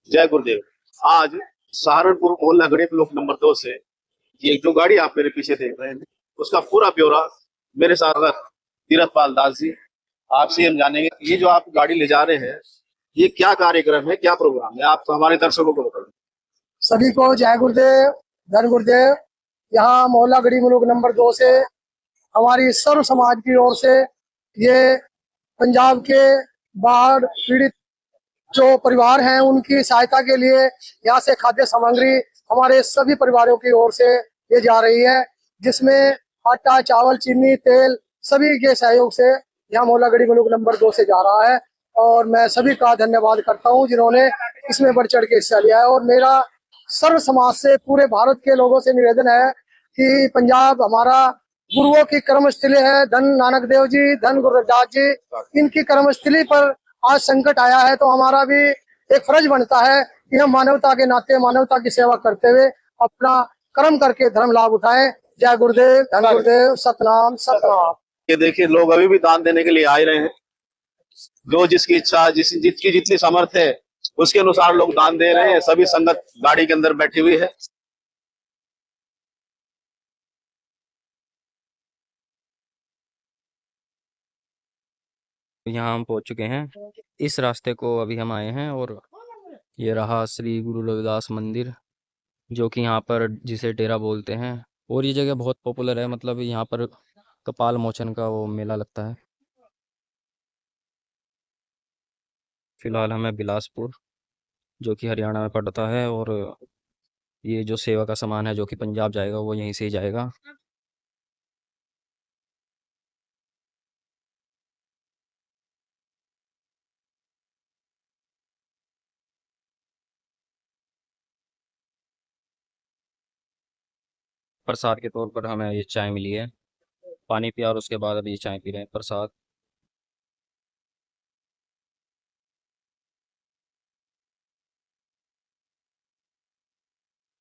जय गुरुदेव। आज सहारनपुर मोहल्ला गरीब ब्लॉक नंबर 2 से ये जो गाड़ी आप मेरे पीछे देख रहे हैं, उसका पूरा ब्यौरा मेरे साथ तीरथपाल दास जी आपसे हम जानेंगे। ये जो आप गाड़ी ले जा रहे हैं, ये क्या कार्यक्रम है, क्या प्रोग्राम है, आप हमारे दर्शकों को बताएं। सभी को जय गुरुदेव, धन गुरुदेव। यहाँ मोहल्ला गरीब मुल्क नंबर 2 से हमारी सर्व समाज की ओर से ये पंजाब के बाढ़ पीड़ित जो परिवार हैं उनकी सहायता के लिए यहाँ से खाद्य सामग्री हमारे सभी परिवारों की ओर से ये जा रही है, जिसमें आटा, चावल, चीनी, तेल सभी के सहयोग से यहाँ मोहल्ला गरीब मुल्क नंबर 2 से जा रहा है। और मैं सभी का धन्यवाद करता हूँ जिन्होंने इसमें बढ़ चढ़ के हिस्सा लिया है। और मेरा सर्व समाज से, पूरे भारत के लोगों से निवेदन है कि पंजाब हमारा गुरुओं की कर्मस्थली है। धन नानक देव जी, धन गुरु रविदास जी, इनकी कर्मस्थली पर आज संकट आया है, तो हमारा भी एक फर्ज बनता है कि हम मानवता के नाते मानवता की सेवा करते हुए अपना कर्म करके धर्म लाभ उठाएं। जय गुरुदेव, धन गुरुदेव, सतनाम सतनाम। ये देखिए, लोग अभी भी दान देने के लिए आ रहे हैं। जो जिसकी इच्छा, जिसकी जितनी सामर्थ्य है उसके अनुसार लोग दान दे रहे हैं। सभी संगत गाड़ी के अंदर बैठी हुई है। यहाँ हम पहुंच चुके हैं। इस रास्ते को अभी हम आए हैं और ये रहा श्री गुरु रविदास मंदिर, जो कि यहाँ पर जिसे डेरा बोलते हैं। और ये जगह बहुत पॉपुलर है, मतलब यहाँ पर कपाल मोचन का वो मेला लगता है। फिलहाल हमें बिलासपुर, जो कि हरियाणा में पड़ता है, और ये जो सेवा का सामान है जो कि पंजाब जाएगा वो यहीं से ही जाएगा। प्रसाद के तौर पर हमें ये चाय मिली है। पानी पिया और उसके बाद अभी ये चाय पी रहे हैं, प्रसाद।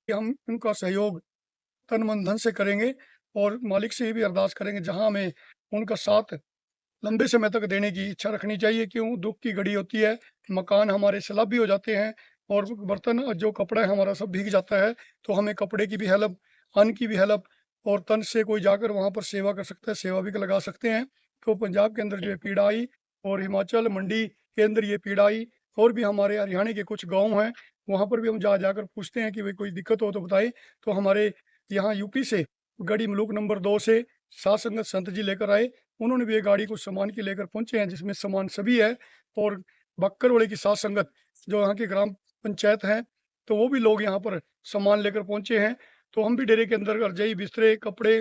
हम उनका सहयोग तन मन धन से करेंगे और मालिक से भी अरदास करेंगे, जहां हमें उनका साथ लंबे समय तक देने की इच्छा रखनी चाहिए। क्यों, दुख की घड़ी होती है, मकान हमारे सैलाब भी हो जाते हैं और बर्तन जो कपड़ा है हमारा सब भीग जाता है, तो हमें कपड़े की भी हेल्प, अन्न की भी हेल्प, और तन से कोई जाकर वहां पर सेवा कर सकता है, सेवा भी लगा सकते हैं। तो पंजाब के अंदर जो है पीड़ा आई, और हिमाचल मंडी के अंदर ये पीड़ा आई, और भी हमारे हरियाणा के कुछ गाँव हैं, वहां पर भी हम जाकर पूछते हैं कि भाई कोई दिक्कत हो तो बताए। तो हमारे यहाँ यूपी से गढ़ी मलूक नंबर 2 से सात संगत संत जी लेकर आए। उन्होंने भी ये गाड़ी कुछ सामान की लेकर पहुंचे हैं, जिसमें सामान सभी है। और बक्करवाड़े की सात संगत जो यहाँ की ग्राम पंचायत है, तो वो भी लोग यहाँ पर सामान लेकर पहुंचे हैं। तो हम भी डेरे के अंदर रजाई, बिस्तरे, कपड़े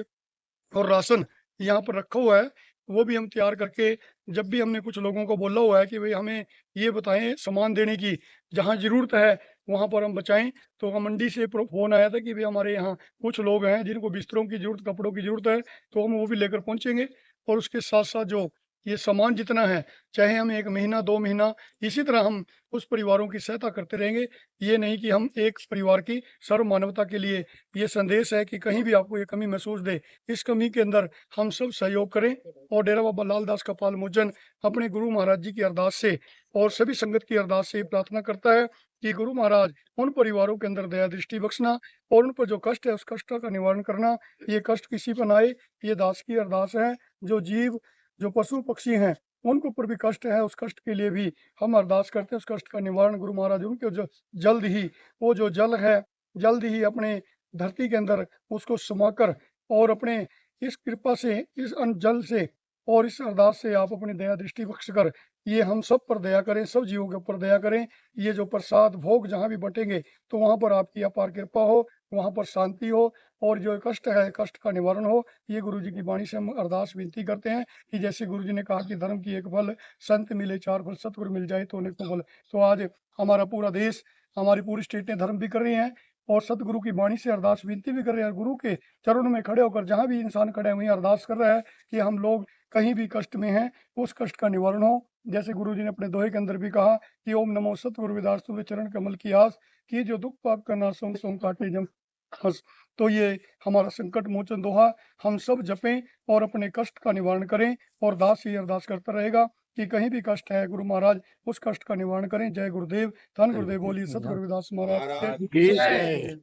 और राशन यहाँ पर रखा हुआ है, वो भी हम तैयार करके, जब भी हमने कुछ लोगों को बोला हुआ है कि भाई हमें ये बताएं सामान देने की, जहाँ ज़रूरत है वहाँ पर हम बचाएं। तो हम मंडी से फ़ोन आया था कि भाई हमारे यहाँ कुछ लोग हैं जिनको बिस्तरों की ज़रूरत, कपड़ों की ज़रूरत है, तो हम वो भी लेकर पहुँचेंगे। और उसके साथ साथ जो ये सामान जितना है, चाहे हम 1 महीना 2 महीना, इसी तरह हम उस परिवारों की सहायता करते रहेंगे। ये नहीं कि हम एक परिवार की, सर्व मानवता के लिए ये संदेश है कि कहीं भी आपको ये कमी महसूस दे, इस कमी के अंदर हम सब सहयोग करें। और डेरा बाबा लाल दास कपाल मोचन अपने गुरु महाराज जी की अरदास से और सभी संगत की अरदास से प्रार्थना करता है कि गुरु महाराज उन परिवारों के अंदर दया दृष्टि बख्शना, और उन पर जो कष्ट है उस कष्ट का निवारण करना। ये कष्ट किसी पर ना आए, ये दास की अरदास है। जो जीव, जो पशु पक्षी हैं, उनके ऊपर भी कष्ट है, उस कष्ट के लिए भी हम अरदास करते हैं, उस कष्ट का निवारण गुरु महाराज उनके जो जल्द ही, वो जो जल है जल्द ही अपने धरती के अंदर उसको समाकर, और अपने इस कृपा से, इस जल से और इस अरदास से आप अपनी दया दृष्टि बख्श कर ये हम सब पर दया करें, सब जीवों के ऊपर दया करें। ये जो प्रसाद भोग जहाँ भी बटेंगे, तो वहाँ पर आपकी अपार कृपा हो, वहाँ पर शांति हो, और जो कष्ट है कष्ट का निवारण हो। ये गुरु जी की वाणी से हम अरदास विनती करते हैं कि जैसे गुरु जी ने कहा कि धर्म की एक फल, संत मिले 4 फल, सतगुरु मिल जाए तो अनेकों फल। तो आज हमारा पूरा देश, हमारी पूरी स्टेटें धर्म भी कर रही हैं और सतगुरु की वाणी से अरदास विनती भी कर रहे हैं। गुरु के चरणों में खड़े होकर जहाँ भी इंसान खड़े हुए अरदास कर रहा है कि हम लोग कहीं भी कष्ट में हैं, उस कष्ट का निवारण हो। जैसे गुरु जी ने अपने दोहे के अंदर भी कहा कि ओम नमो सतगुरु विदास तुझे चरण कमल की आस, कि जो दुख पाप का नाश सोम सोम काटे जम हंस। तो ये हमारा संकट मोचन दोहा हम सब जपें और अपने कष्ट का निवारण करें। और दास ही अरदास करता रहेगा कि कहीं भी कष्ट है, गुरु महाराज उस कष्ट का निवारण करें। जय गुरुदेव, धन गुरुदेव, बोलिए सतगुरु रविदास महाराज की जय।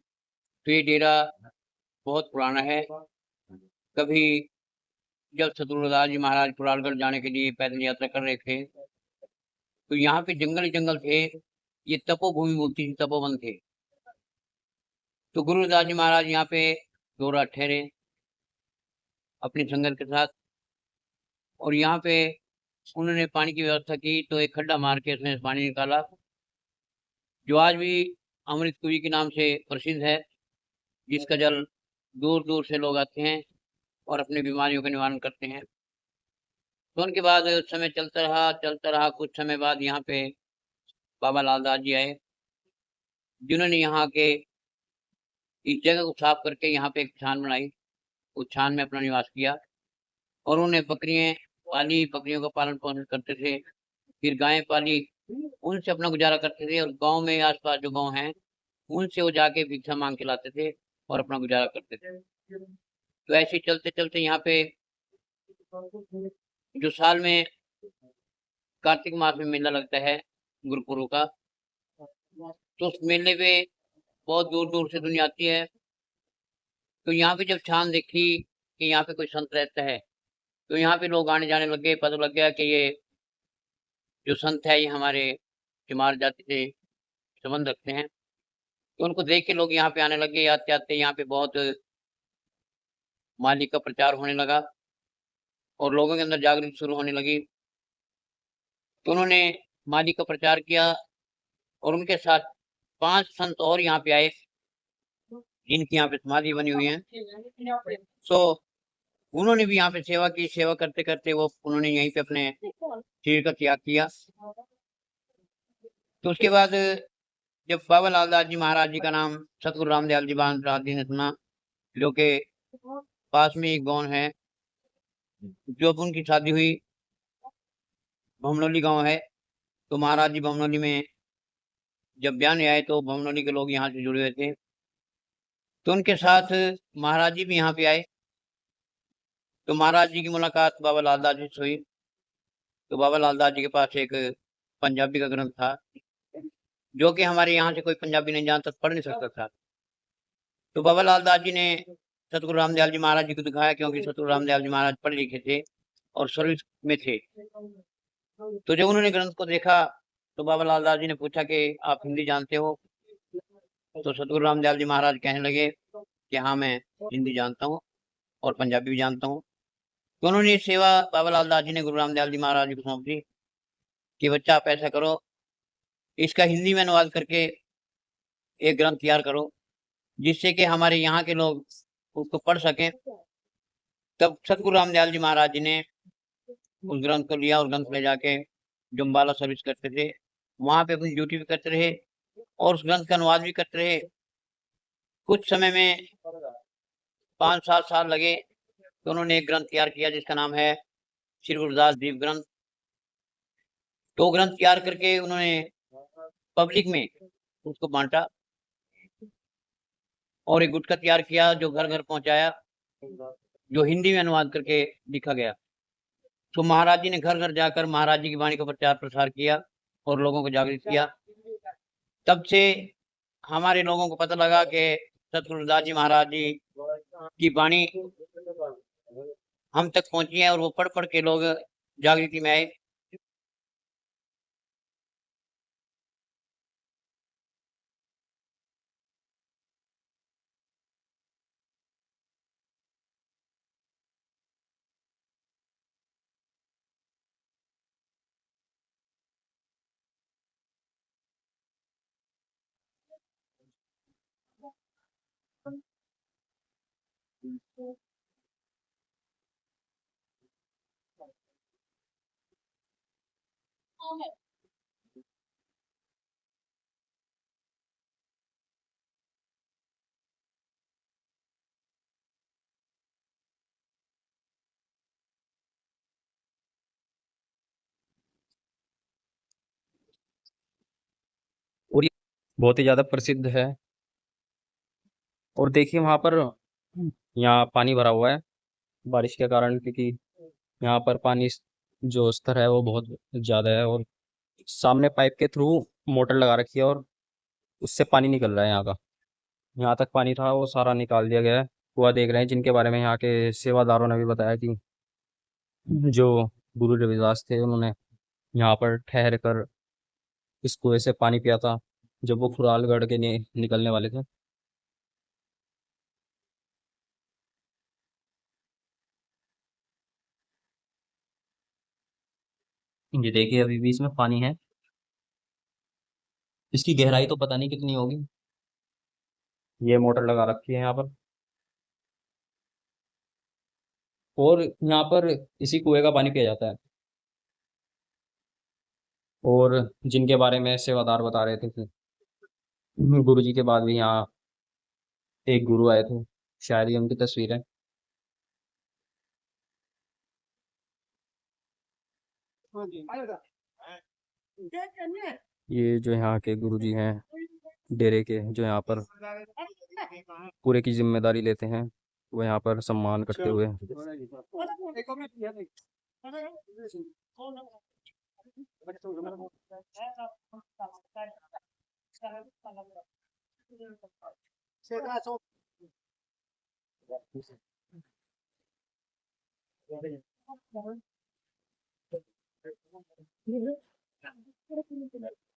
तो ये डेरा बहुत पुराना है। कभी जब सतगुरु रविदास जी महाराज कुरालगढ़ जाने के लिए पैदल यात्रा कर रहे थे, तो यहाँ पे जंगल ही जंगल थे। ये तपोभूमि बोलती थी, तपोवन थे। तो गुरु रविदास जी महाराज यहाँ पे 2 रात ठहरे अपनी संगत के साथ, और यहाँ पे उन्होंने पानी की व्यवस्था की। तो एक खड्डा मार के उसमें पानी निकाला, जो आज भी अमृत कुएं के नाम से प्रसिद्ध है, जिसका जल दूर दूर से लोग आते हैं और अपनी बीमारियों का निवारण करते हैं। तो उनके बाद समय चलता रहा। कुछ समय बाद यहाँ पे बाबा लालदास जी आए, जिन्होंने यहाँ के इस जगह को साफ करके यहाँ पे एक छान बनाई। उस छान में अपना निवास किया, और उन्हें बकरियां पाली, बकरियों का पालन पोषण करते थे। फिर गायें पाली, उनसे अपना गुजारा करते थे। और गांव में आसपास जो गांव हैं, उनसे वो जाके भिक्षा मांग के लाते थे और अपना गुजारा करते थे। तो ऐसे चलते चलते यहाँ पे जो साल में कार्तिक मास में मेला लगता है गुरुपुरों का, तो उस मेले पे बहुत दूर दूर से दुनिया आती है। तो यहाँ पे जब छान देखी कि यहाँ पे कोई संत रहता है, तो यहाँ पे लोग आने जाने लग गए। पता लग गया कि ये जो संत है ये हमारे चमार जाति से संबंध रखते हैं। तो उनको देख के लोग यहाँ पे आने लगे। आते आते यहाँ पे बहुत मालिक का प्रचार होने लगा और लोगों के अंदर जागृति शुरू होने लगी। तो उन्होंने मालिक का प्रचार किया, और उनके साथ 5 संत और यहाँ पे आए, जिनकी यहाँ पे समाधि बनी हुई है। तो उन्होंने भी यहाँ पे सेवा की। सेवा करते करते उन्होंने यहीं पे अपने शरीर का त्याग किया। तो उसके बाद जब बाबा लालदास जी महाराज जी का नाम सतगुरु रामदयाल जी महाराज जी ने सुना, जो के पास में एक गांव है, जब उनकी शादी हुई, भमनौली गांव है, तो महाराज जी भमनौली में जब ब्याने आए तो भमनौली के लोग यहाँ से जुड़े हुए थे। तो उनके साथ महाराज जी भी यहाँ पे आए। तो महाराज जी की मुलाकात बाबा लालदास जी से हुई। तो बाबा लालदास जी के पास एक पंजाबी का ग्रंथ था, जो कि हमारे यहाँ से कोई पंजाबी नहीं जानता, पढ़ नहीं सकता था। तो बाबा लालदास जी ने सतगुरु रामदयाल जी महाराज जी को दिखाया, क्योंकि सतगुरु रामदयाल जी महाराज पढ़े लिखे थे और सर्विस में थे। तो जब उन्होंने ग्रंथ को देखा, तो बाबा लालदास जी ने पूछा कि आप हिंदी जानते हो? तो सतगुरु रामदयाल जी महाराज कहने लगे कि हाँ, मैं हिंदी जानता हूँ और पंजाबी भी जानता हूँ। तो उन्होंने ये सेवा बाबा लालदास जी ने गुरु रामदयाल जी महाराज जी को सौंप दी कि बच्चा आप ऐसा करो, इसका हिंदी में अनुवाद करके एक ग्रंथ तैयार करो, जिससे कि हमारे यहाँ के लोग उसको पढ़ सकें। तब सतगुरु रामदयाल जी महाराज जी ने उस ग्रंथ को लिया और ग्रंथ ले जाके जो अम्बाला सर्विस करते थे, वहां पे अपनी ड्यूटी भी करते रहे और उस ग्रंथ का अनुवाद भी करते रहे। कुछ समय में 5-7 साल लगे, तो उन्होंने एक ग्रंथ तैयार किया जिसका नाम है श्री गुरुदास दीप ग्रंथ। तो ग्रंथ तैयार करके उन्होंने पब्लिक में उसको बांटा और एक गुटका तैयार किया जो घर घर पहुंचाया, जो हिंदी में अनुवाद करके लिखा गया। तो महाराज जी ने घर घर जाकर महाराज जी की वाणी का प्रचार प्रसार किया और लोगों को जागृत किया। तब से हमारे लोगों को पता लगा कि सतगुरु रविदास जी महाराज जी की वाणी हम तक पहुंची है और वो पढ़ पढ़ के लोग जागृति में आए। और ये बहुत ही ज़्यादा प्रसिद्ध है। और देखिए वहाँ पर यहाँ पानी भरा हुआ है बारिश के कारण, क्योंकि यहाँ पर पानी जो स्तर है वो बहुत ज़्यादा है, और सामने पाइप के थ्रू मोटर लगा रखी है और उससे पानी निकल रहा है यहाँ का। यहाँ तक पानी था वो सारा निकाल दिया गया है। कुआं देख रहे हैं, जिनके बारे में यहाँ के सेवादारों ने भी बताया कि जो गुरु रविदास थे उन्होंने यहाँ पर ठहर कर इस कुएं से पानी पिया था जब वो खुरालगढ़ के निकलने वाले थे। ये देखिए अभी भी इसमें पानी है। इसकी गहराई तो पता नहीं कितनी होगी। ये मोटर लगा रखी है यहाँ पर, और यहाँ पर इसी कुएं का पानी पिया जाता है। और जिनके बारे में सेवादार बता रहे थे कि गुरु जी के बाद भी यहाँ एक गुरु आए थे, शायद ये उनकी तस्वीर है। ये जो यहाँ के गुरु जी हैं डेरे के, जो यहाँ पर पूरे की जिम्मेदारी लेते हैं, वो यहाँ पर सम्मान करते हुए